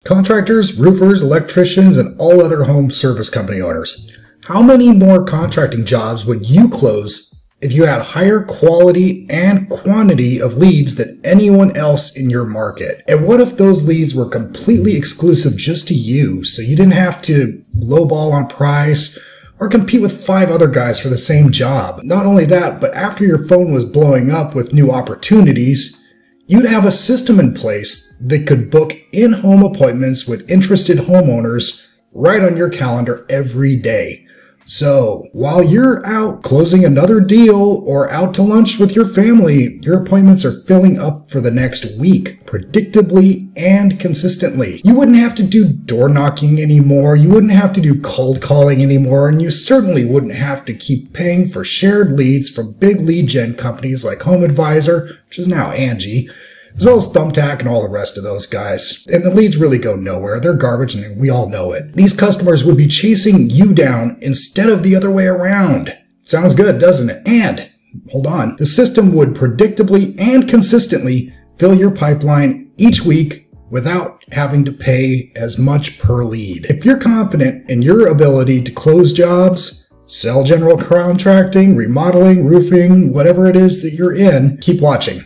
Contractors, roofers, electricians, and all other home service company owners. How many more contracting jobs would you close if you had higher quality and quantity of leads than anyone else in your market? And what if those leads were completely exclusive just to you, so you didn't have to lowball on price or compete with 5 other guys for the same job? Not only that, but after your phone was blowing up with new opportunities, you'd have a system in place that could book in-home appointments with interested homeowners right on your calendar every day. So, while you're out closing another deal or out to lunch with your family, your appointments are filling up for the next week, predictably and consistently. You wouldn't have to do door knocking anymore, you wouldn't have to do cold calling anymore, and you certainly wouldn't have to keep paying for shared leads from big lead gen companies like Home Advisor, which is now Angi, as well as Thumbtack and all the rest of those guys. And the leads really go nowhere. They're garbage and we all know it. These customers would be chasing you down instead of the other way around. Sounds good, doesn't it? And, hold on, the system would predictably and consistently fill your pipeline each week without having to pay as much per lead. If you're confident in your ability to close jobs, sell general contracting, remodeling, roofing, whatever it is that you're in, keep watching.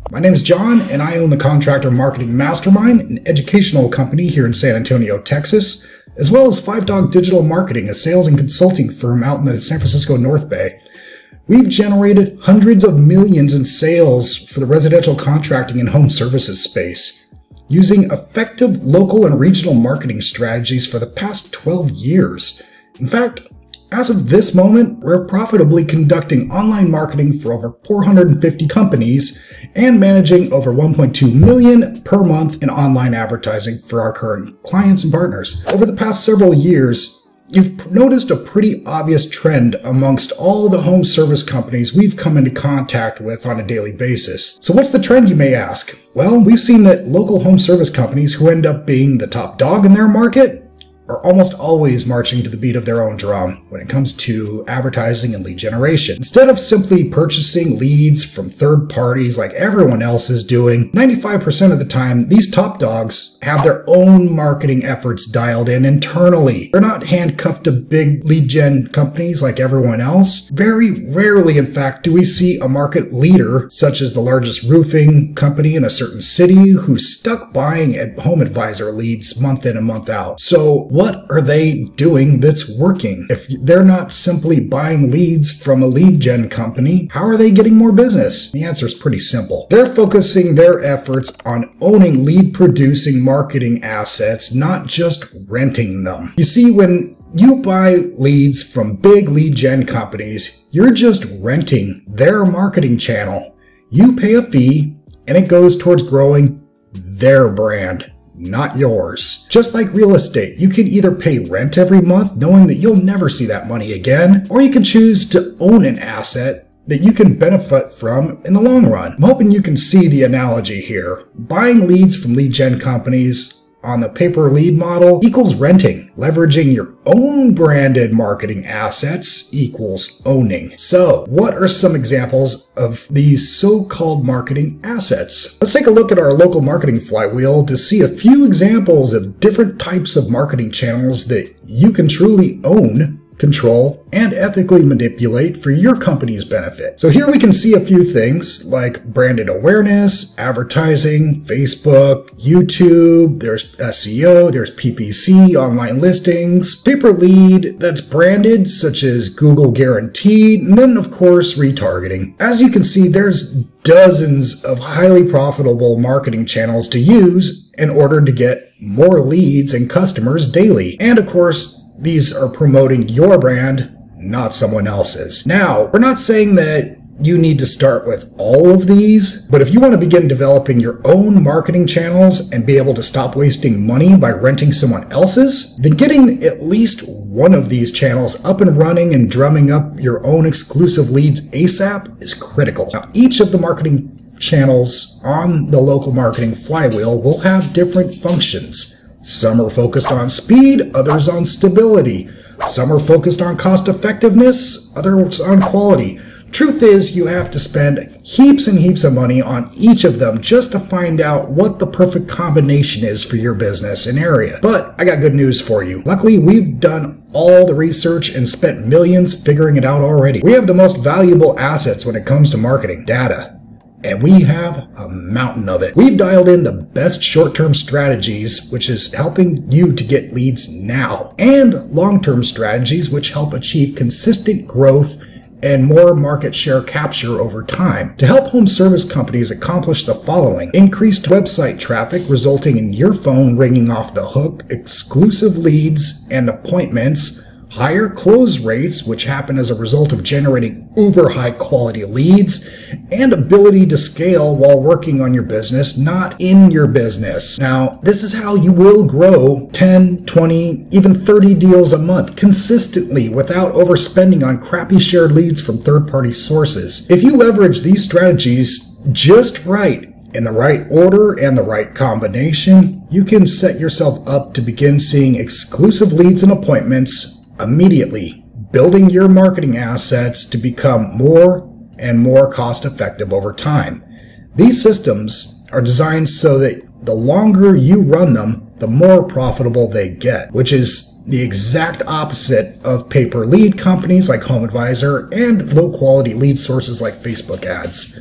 My name is John, and I own the Contractor Marketing Mastermind, an educational company here in San Antonio, Texas, as well as 5 Dog Digital Marketing, a sales and consulting firm out in the San Francisco North Bay. We've generated hundreds of millions in sales for the residential contracting and home services space, using effective local and regional marketing strategies for the past 12 years. In fact, as of this moment, we're profitably conducting online marketing for over 450 companies and managing over 1.2 million per month in online advertising for our current clients and partners. Over the past several years, you've noticed a pretty obvious trend amongst all the home service companies we've come into contact with on a daily basis. So what's the trend, you may ask? Well, we've seen that local home service companies who end up being the top dog in their market are almost always marching to the beat of their own drum when it comes to advertising and lead generation. Instead of simply purchasing leads from third parties like everyone else is doing, 95% of the time, these top dogs have their own marketing efforts dialed in internally. They're not handcuffed to big lead gen companies like everyone else. Very rarely, in fact, do we see a market leader, such as the largest roofing company in a certain city, who's stuck buying at Home Advisor leads month in and month out. So what are they doing that's working? If they're not simply buying leads from a lead gen company, how are they getting more business? The answer is pretty simple. They're focusing their efforts on owning lead producing marketing assets, not just renting them. You see, when you buy leads from big lead gen companies, you're just renting their marketing channel. You pay a fee and it goes towards growing their brand, not yours. Just like real estate, you can either pay rent every month knowing that you'll never see that money again, or you can choose to own an asset that you can benefit from in the long run. I'm hoping you can see the analogy here. Buying leads from lead gen companies on the pay-per-lead model equals renting. Leveraging your own branded marketing assets equals owning. So, what are some examples of these so-called marketing assets? Let's take a look at our local marketing flywheel to see a few examples of different types of marketing channels that you can truly own, control, and ethically manipulate for your company's benefit. So here we can see a few things like branded awareness, advertising, Facebook, YouTube, there's SEO, there's PPC, online listings, pay-per-lead that's branded, such as Google Guaranteed, and then of course retargeting. As you can see, there's dozens of highly profitable marketing channels to use in order to get more leads and customers daily. And of course, these are promoting your brand, not someone else's. Now, we're not saying that you need to start with all of these, but if you want to begin developing your own marketing channels and be able to stop wasting money by renting someone else's, then getting at least one of these channels up and running and drumming up your own exclusive leads ASAP is critical. Now, each of the marketing channels on the local marketing flywheel will have different functions. Some are focused on speed, others on stability. Some are focused on cost effectiveness, others on quality. Truth is, you have to spend heaps and heaps of money on each of them just to find out what the perfect combination is for your business and area. But I got good news for you. Luckily, we've done all the research and spent millions figuring it out already. We have the most valuable assets when it comes to marketing: data. And we have a mountain of it. We've dialed in the best short-term strategies, which is helping you to get leads now, and long-term strategies, which help achieve consistent growth and more market share capture over time. To help home service companies accomplish the following: increased website traffic resulting in your phone ringing off the hook, exclusive leads and appointments, higher close rates, which happen as a result of generating uber high quality leads, and ability to scale while working on your business, not in your business. Now, this is how you will grow 10, 20, even 30 deals a month consistently without overspending on crappy shared leads from third-party sources. If you leverage these strategies just right, in the right order and the right combination, you can set yourself up to begin seeing exclusive leads and appointments immediately, building your marketing assets to become more and more cost-effective over time. These systems are designed so that the longer you run them, the more profitable they get, which is the exact opposite of pay-per-lead companies like Home Advisor and low-quality lead sources like Facebook ads.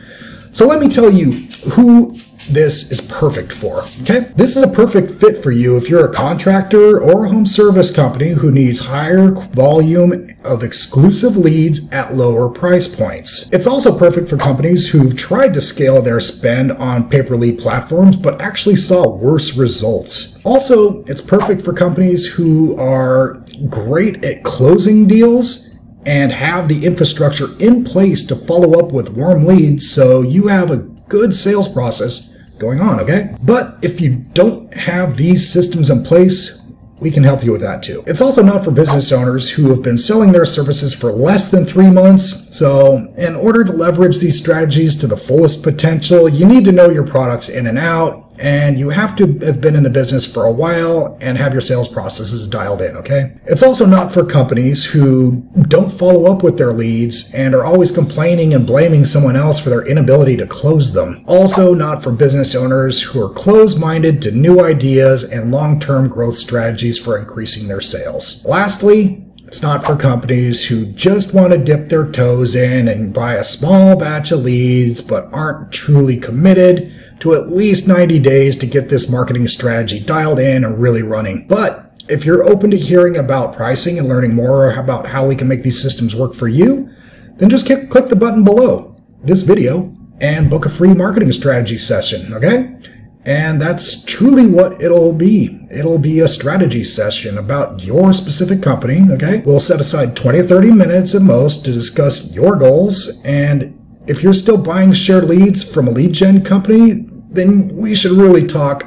So let me tell you who this is perfect for, okay? This is a perfect fit for you if you're a contractor or a home service company who needs higher volume of exclusive leads at lower price points. It's also perfect for companies who've tried to scale their spend on pay-per-lead platforms but actually saw worse results. Also, it's perfect for companies who are great at closing deals and have the infrastructure in place to follow up with warm leads, so you have a good sales process going on, okay? But if you don't have these systems in place, we can help you with that too. It's also not for business owners who have been selling their services for less than 3 months. So in order to leverage these strategies to the fullest potential, you need to know your products in and out, and you have to have been in the business for a while and have your sales processes dialed in, okay? It's also not for companies who don't follow up with their leads and are always complaining and blaming someone else for their inability to close them. Also not for business owners who are closed-minded to new ideas and long-term growth strategies for increasing their sales. Lastly, it's not for companies who just want to dip their toes in and buy a small batch of leads but aren't truly committed to at least 90 days to get this marketing strategy dialed in and really running. But if you're open to hearing about pricing and learning more about how we can make these systems work for you, then just click the button below this video and book a free marketing strategy session, okay? And that's truly what it'll be. It'll be a strategy session about your specific company, okay? We'll set aside 20 or 30 minutes at most to discuss your goals, and if you're still buying shared leads from a lead gen company, then we should really talk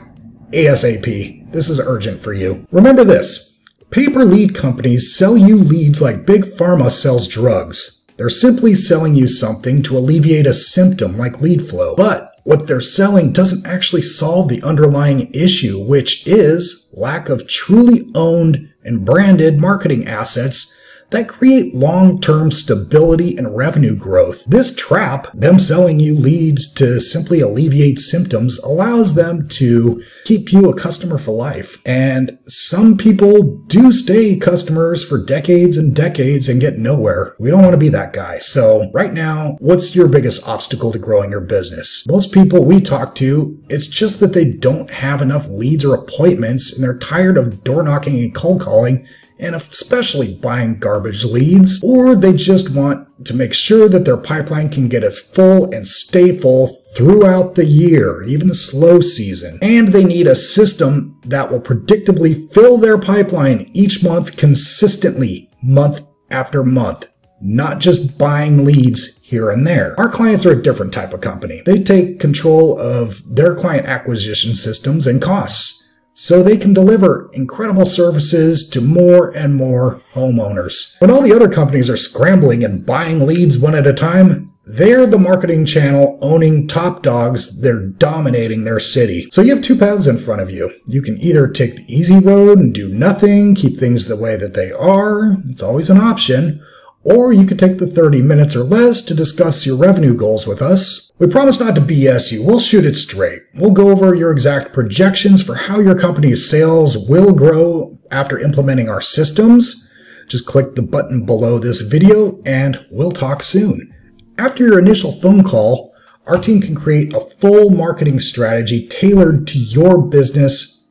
ASAP. This is urgent for you. Remember this: pay-per-lead companies sell you leads like Big Pharma sells drugs. They're simply selling you something to alleviate a symptom like lead flow. But what they're selling doesn't actually solve the underlying issue, which is lack of truly owned and branded marketing assets that create long-term stability and revenue growth. This trap, them selling you leads to simply alleviate symptoms, allows them to keep you a customer for life. And some people do stay customers for decades and decades and get nowhere. We don't want to be that guy. So right now, what's your biggest obstacle to growing your business? Most people we talk to, it's just that they don't have enough leads or appointments, and they're tired of door knocking and cold calling, and especially buying garbage leads, or they just want to make sure that their pipeline can get as full and stay full throughout the year, even the slow season. And they need a system that will predictably fill their pipeline each month consistently, month after month, not just buying leads here and there. Our clients are a different type of company. They take control of their client acquisition systems and costs, so they can deliver incredible services to more and more homeowners. When all the other companies are scrambling and buying leads one at a time, they're the marketing channel owning top dogs. They're dominating their city. So you have two paths in front of you. You can either take the easy road and do nothing, keep things the way that they are. It's always an option. or you could take the 30 minutes or less to discuss your revenue goals with us. We promise not to BS you, we'll shoot it straight. We'll go over your exact projections for how your company's sales will grow after implementing our systems. Just click the button below this video and we'll talk soon. After your initial phone call, our team can create a full marketing strategy tailored to your business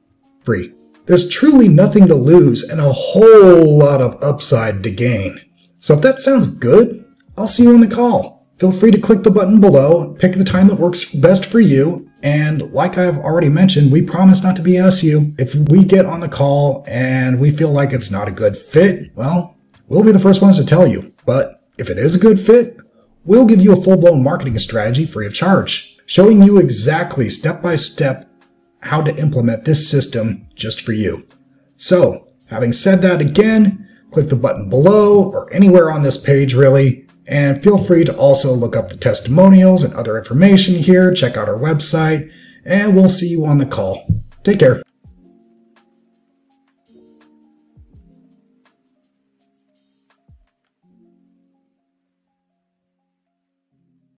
free. There's truly nothing to lose and a whole lot of upside to gain. So if that sounds good, I'll see you on the call. Feel free to click the button below, pick the time that works best for you, and like I've already mentioned, we promise not to BS you. If we get on the call and we feel like it's not a good fit, well, we'll be the first ones to tell you. But if it is a good fit, we'll give you a full-blown marketing strategy free of charge, showing you exactly step-by-step how to implement this system just for you. So, having said that again, click the button below or anywhere on this page really, and feel free to also look up the testimonials and other information here, check out our website, and we'll see you on the call. Take care.